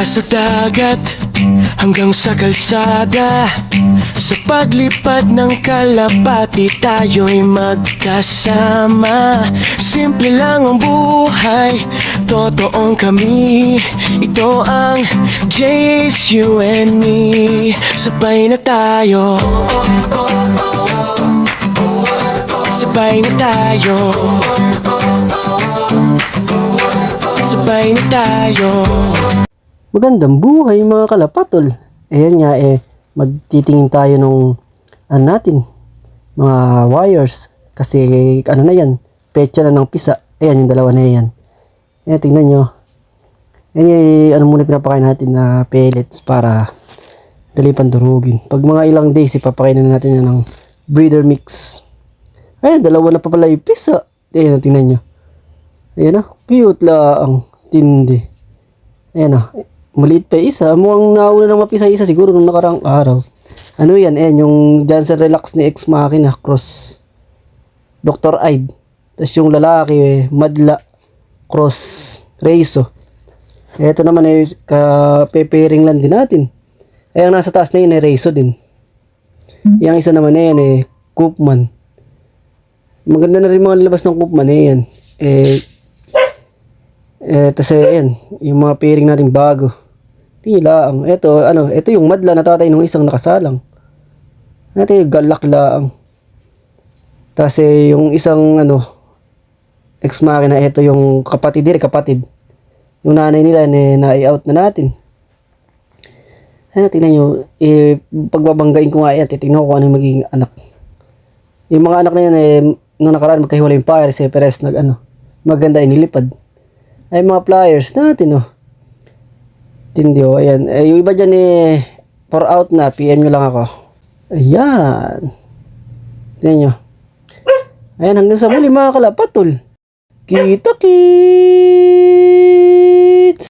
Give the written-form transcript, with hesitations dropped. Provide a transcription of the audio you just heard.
Mula sa dagat hanggang sa kalsada, sa paglipad ng kalapati tayo'y magkasama. Simple lang ang buhay, totoong kami. Ito ang Jace, you and me. Sabay na tayo, sabay na tayo, sabay na tayo. Magandang buhay mga kalapatol. Ayan nga magtitingin tayo nung natin mga wires kasi ano na yan, petsa na ng pisa. Ayan yung dalawa na yan. Ayan, tingnan nyo. Ayan ano muna pinapakain natin na pellets para dali pandurugin. Pag mga ilang days ipapakain na natin yan ng breeder mix. Ayan, dalawa na pa pala yung pisa. Ayan, tingnan nyo. Ayan cute lang, tindi. Ayan maliit pa isa. Mukhang nauna ng mapisa isa siguro nung nakarang araw. Ano yan? Ayan, yung Janssen Relax ni Ex Machina cross Dr. Ide. Tapos yung lalaki, Madla cross Reiso. Ito naman ka-pepering lang din natin. Ayan, nasa taas na yun Reiso din. Yung isa naman na yan Koopman. Maganda na rin mga labas ng Koopman yan. Tapos ayan, yung mga pairing natin bago. Tingin lang. Ito yung Madla na tatay ng isang nakasalang. Ito yung galak lang. Tapos yung isang Ex Machina, ito yung kapatid. Yung nanay nila na-i-out na natin. Tingnan nyo, pagbabanggain ko nga yan, titignan ko kung ano yung magiging anak. Yung mga anak na yan, nung nakaraan magkahiwalay yung pares, Perez maganda inilipad. Ay mga pliers natin tindi ayan. Yung iba dyan for out na, PM nyo lang ako. Ayan. Tignan nyo. Ayan, hanggang sa muli mga kalapatol. Kita-kits!